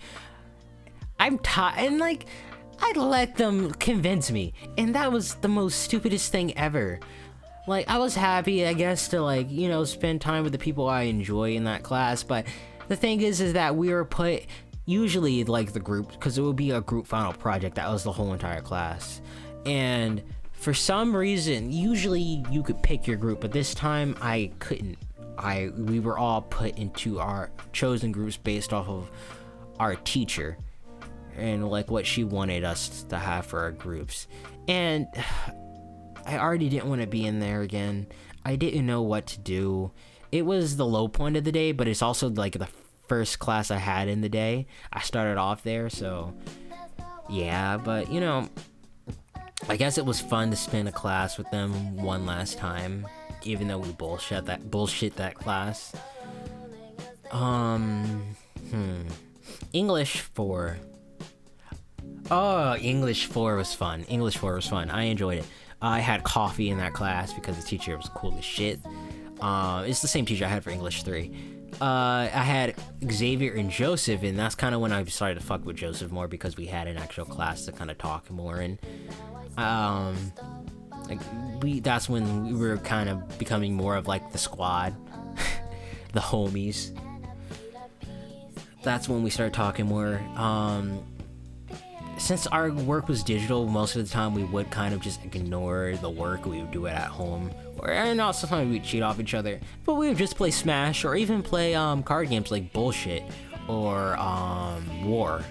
I'm tired, and like, I'd let them convince me, and that was the most stupidest thing ever. Like, I was happy, I guess, to like, spend time with the people I enjoy in that class, but the thing is that we were put, usually like the group, because it would be a group final project, that was the whole entire class, and for some reason, usually you could pick your group, but this time I couldn't. We were all put into our chosen groups based off of our teacher and like what she wanted us to have for our groups. And I already didn't want to be in there again. I didn't know what to do. It was the low point of the day, but it's also like the first class I had in the day. I started off there, so yeah, but you know, I guess it was fun to spend a class with them one last time, even though we bullshit that class. English 4. Oh, English 4 was fun. I enjoyed it. I had coffee in that class because the teacher was cool as shit. It's the same teacher I had for English 3. I had Xavier and Joseph, and that's kind of when I started to fuck with Joseph more because we had an actual class to kind of talk more. And that's when we were kind of becoming more of like the squad, the homies. That's when we started talking more. Since our work was digital, most of the time we would kind of just ignore the work. We would do it at home, and also sometimes we'd cheat off each other. But we would just play Smash or even play card games like Bullshit or War.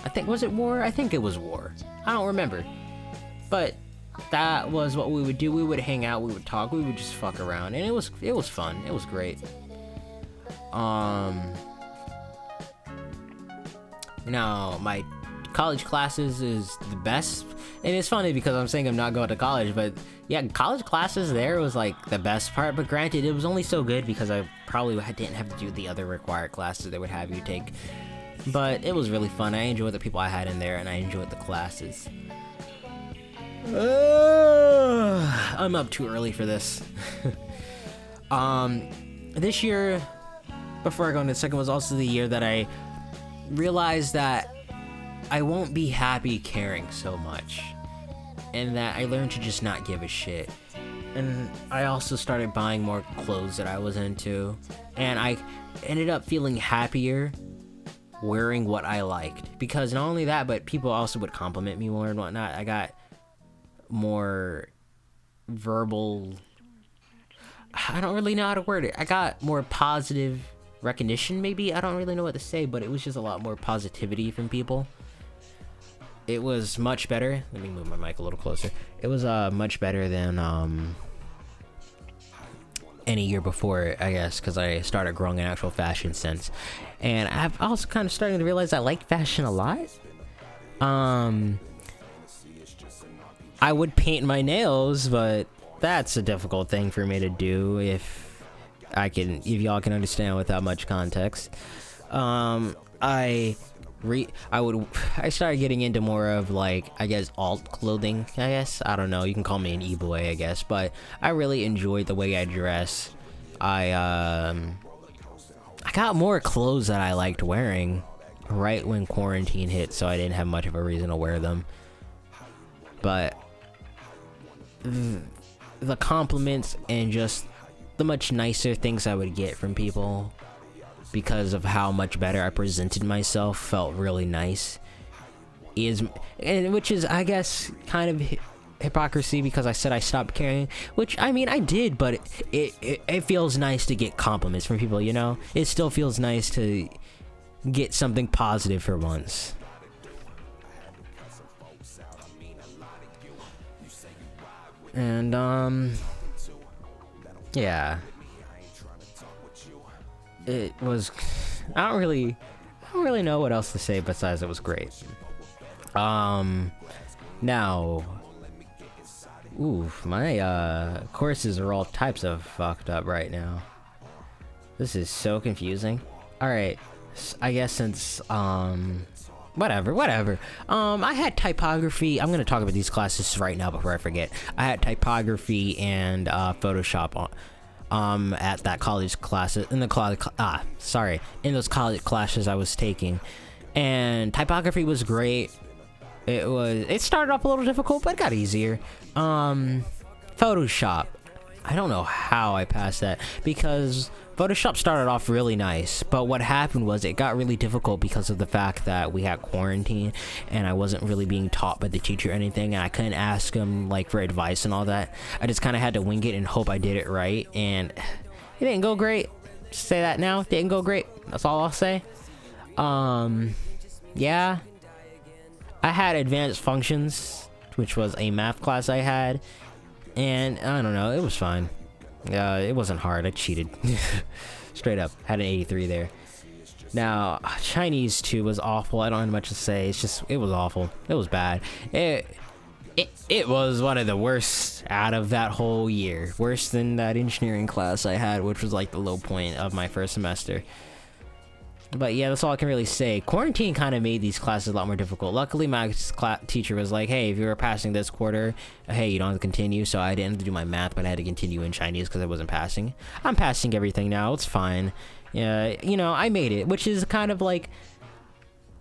I think was it War? I think it was War. I don't remember. But that was what we would do. We would hang out. We would talk. We would just fuck around, and it was fun. It was great. Now my college classes is the best, and it's funny because I'm saying I'm not going to college, but yeah, college classes there was like the best part. But granted, it was only so good because I probably didn't have to do the other required classes they would have you take. But it was really fun. I enjoyed the people I had in there, and I enjoyed the classes. I'm up too early for this. This year, before I go into the second, was also the year that I realized that I won't be happy caring so much, and that I learned to just not give a shit. And I also started buying more clothes that I was into, and I ended up feeling happier wearing what I liked, because not only that, but people also would compliment me more and whatnot. I got more verbal, I don't really know how to word it. I got more positive recognition, maybe. I don't really know what to say, but it was just a lot more positivity from people. It was much better. Let me move my mic a little closer. It was much better than any year before, I guess, because I started growing an actual fashion sense. And I've also kind of starting to realize I like fashion a lot. I would paint my nails, but that's a difficult thing for me to do if y'all can understand without much context. I started getting into more of like, I guess, alt clothing, I guess. I don't know, you can call me an e-boy, I guess, but I really enjoyed the way I dress. I got more clothes that I liked wearing right when quarantine hit, so I didn't have much of a reason to wear them. But the compliments and just the much nicer things I would get from people because of how much better I presented myself felt really nice. Which is, I guess, kind of hypocrisy because I said I stopped caring, which, I mean, I did, but it feels nice to get compliments from people, you know? It still feels nice to get something positive for once. And, yeah. It was, I don't really know what else to say besides it was great. Now, my courses are all types of fucked up right now. This is so confusing. Alright, I guess since, whatever. I had typography. I'm gonna talk about these classes right now before I forget. I had typography and Photoshop at that college class, in those college classes I was taking, and typography was great. It started off a little difficult, but it got easier. Photoshop, I don't know how I passed that, because Photoshop started off really nice, but what happened was it got really difficult because of the fact that we had quarantine and I wasn't really being taught by the teacher or anything, and I couldn't ask him like for advice and all that. I just kind of had to wing it and hope I did it right, and it didn't go great. Just say that now, it didn't go great. That's all I'll say. Yeah, I had advanced functions, which was a math class I had, and I don't know, it was fine. It wasn't hard. I cheated. Straight up. Had an 83 there. Now, Chinese too was awful. I don't have much to say. It's just, it was awful. It was bad. It was one of the worst out of that whole year. Worse than that engineering class I had, which was like the low point of my first semester. But yeah, that's all I can really say. Quarantine kind of made these classes a lot more difficult. Luckily, my teacher was like, hey, if you were passing this quarter, hey, you don't have to continue. So I didn't have to do my math, but I had to continue in Chinese because I wasn't passing. I'm passing everything now. It's fine. Yeah, you know, I made it, which is kind of like,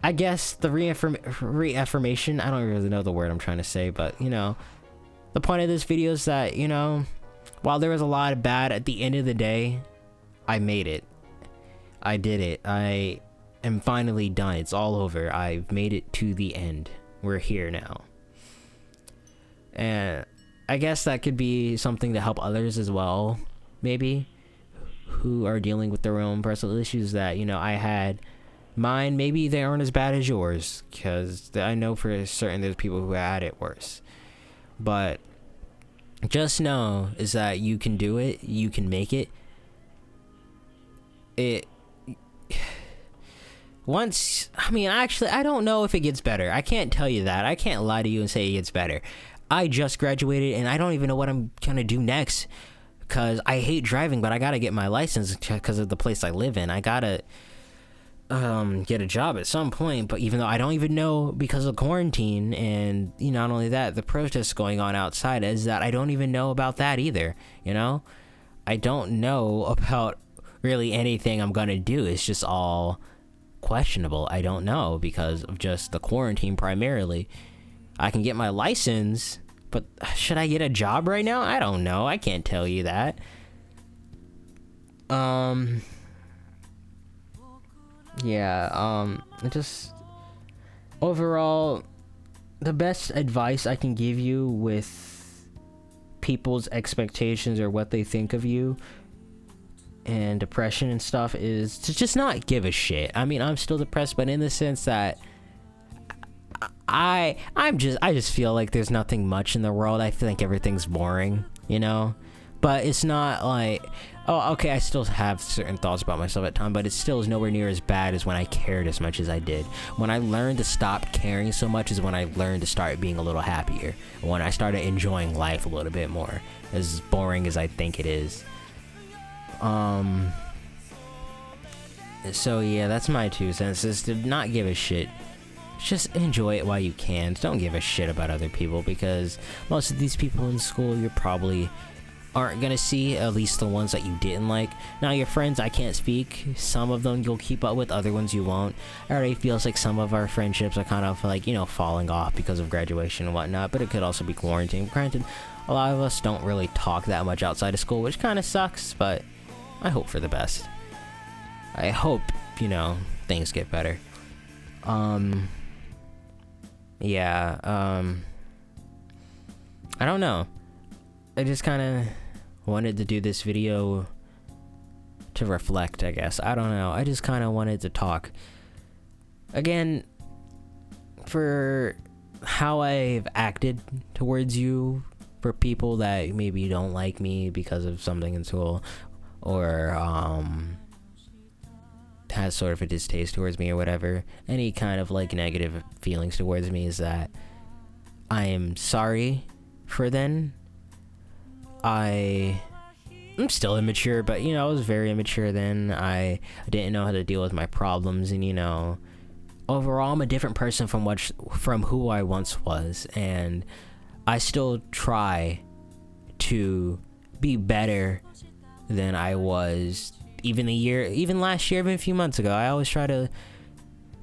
I guess, the reaffirmation. I don't really know the word I'm trying to say, but, you know, the point of this video is that, you know, while there was a lot of bad, at the end of the day, I made it. I did it. I am finally done. It's all over. I've made it to the end. We're here now. And I guess that could be something to help others as well, maybe, who are dealing with their own personal issues that, you know, I had. Mine, maybe they aren't as bad as yours, because I know for certain there's people who had it worse. But just know is that you can do it. You can make it. Once, I mean, actually, I don't know if it gets better. I can't tell you that. I can't lie to you and say it gets better. I just graduated, and I don't even know what I'm gonna do next, because I hate driving, but I gotta get my license because of the place I live in. I gotta get a job at some point, but even though I don't even know because of quarantine, and, you know, not only that, the protests going on outside, is that I don't even know about that either, you know? I don't know about really anything I'm gonna do. It's just all questionable. I don't know because of just the quarantine primarily. I can get my license, but should I get a job right now? I don't know. I can't tell you that. Just overall, the best advice I can give you with people's expectations or what they think of you and depression and stuff is to just not give a shit. I mean, I'm still depressed, but in the sense that I just feel like there's nothing much in the world. I think everything's boring, you know? But it's not like, oh, okay, I still have certain thoughts about myself at times, but it still is nowhere near as bad as when I cared as much as I did. When I learned to stop caring so much is when I learned to start being a little happier. When I started enjoying life a little bit more, as boring as I think it is. So yeah, that's my 2 cents, is to not give a shit. Just enjoy it while you can. Don't give a shit about other people, because most of these people in school you probably aren't gonna see, at least the ones that you didn't like. Now your friends, I can't speak. Some of them you'll keep up with, other ones you won't. It already feels like some of our friendships are kind of like, you know, falling off because of graduation and whatnot, but it could also be quarantine. Granted, a lot of us don't really talk that much outside of school, which kind of sucks, but I hope for the best. I hope, you know, things get better. Yeah, I don't know. I just kind of wanted to do this video to reflect, I guess. I don't know. I just kind of wanted to talk. Again, for how I've acted towards you, for people that maybe don't like me because of something in school, or has sort of a distaste towards me or whatever, any kind of like negative feelings towards me, is that I am sorry for then. I'm still immature, but, you know, I was very immature then. I didn't know how to deal with my problems, and, you know, overall I'm a different person from who I once was, and I still try to be better than I was even last year, even a few months ago. I always try to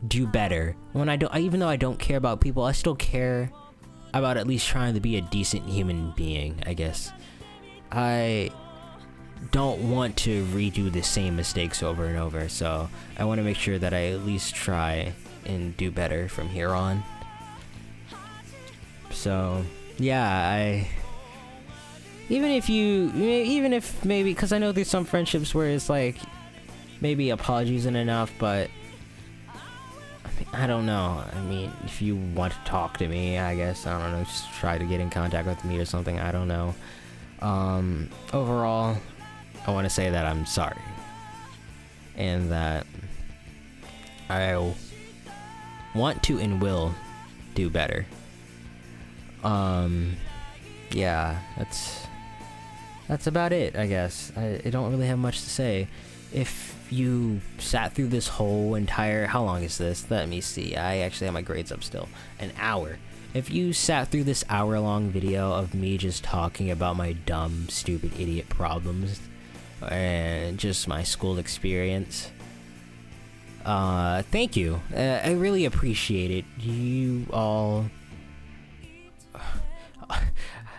do better. Even though I don't care about people, I still care about at least trying to be a decent human being, I guess. I don't want to redo the same mistakes over and over, so I want to make sure that I at least try and do better from here on. So yeah, even if maybe, because I know there's some friendships where it's like maybe apologies isn't enough, but I don't know. I mean, if you want to talk to me, I guess, I don't know, just try to get in contact with me or something, I don't know. Overall, I want to say that I'm sorry. And that I want to and will do better. Yeah, that's about it, I guess. I don't really have much to say. If you sat through this whole entire, how long is this? Let me see. I actually have my grades up still. An hour. If you sat through this hour-long video of me just talking about my dumb, stupid, idiot problems and just my school experience, thank you. I really appreciate it. You all...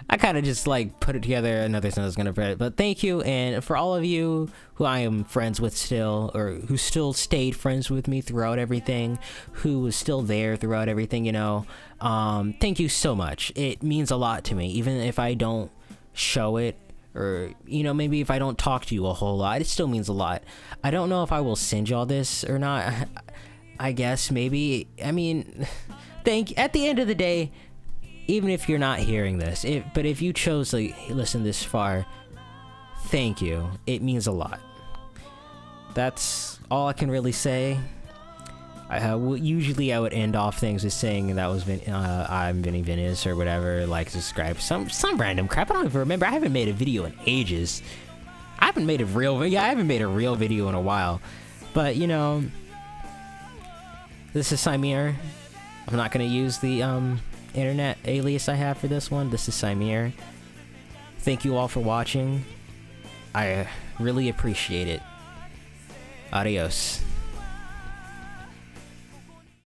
I kind of just like put it together, another sentence gonna put it, but thank you. And for all of you who I am friends with still, or who still stayed friends with me throughout everything, who was still there throughout everything, you know, thank you so much. It means a lot to me, even if I don't show it, or, you know, maybe if I don't talk to you a whole lot, it still means a lot. I don't know if I will send y'all this or not. I guess maybe, I mean, at the end of the day, even if you're not hearing this, but if you chose to listen this far, thank you. It means a lot. That's all I can really say. Usually I would end off things with saying that was I'm Vinny Venus or whatever, like, subscribe, some random crap. I don't even remember. I haven't made a video in ages. I haven't made a real video in a while. But, you know, this is Simir. I'm not gonna use the internet alias I have for this one. This is Simir. Thank you all for watching. I really appreciate it. Adios.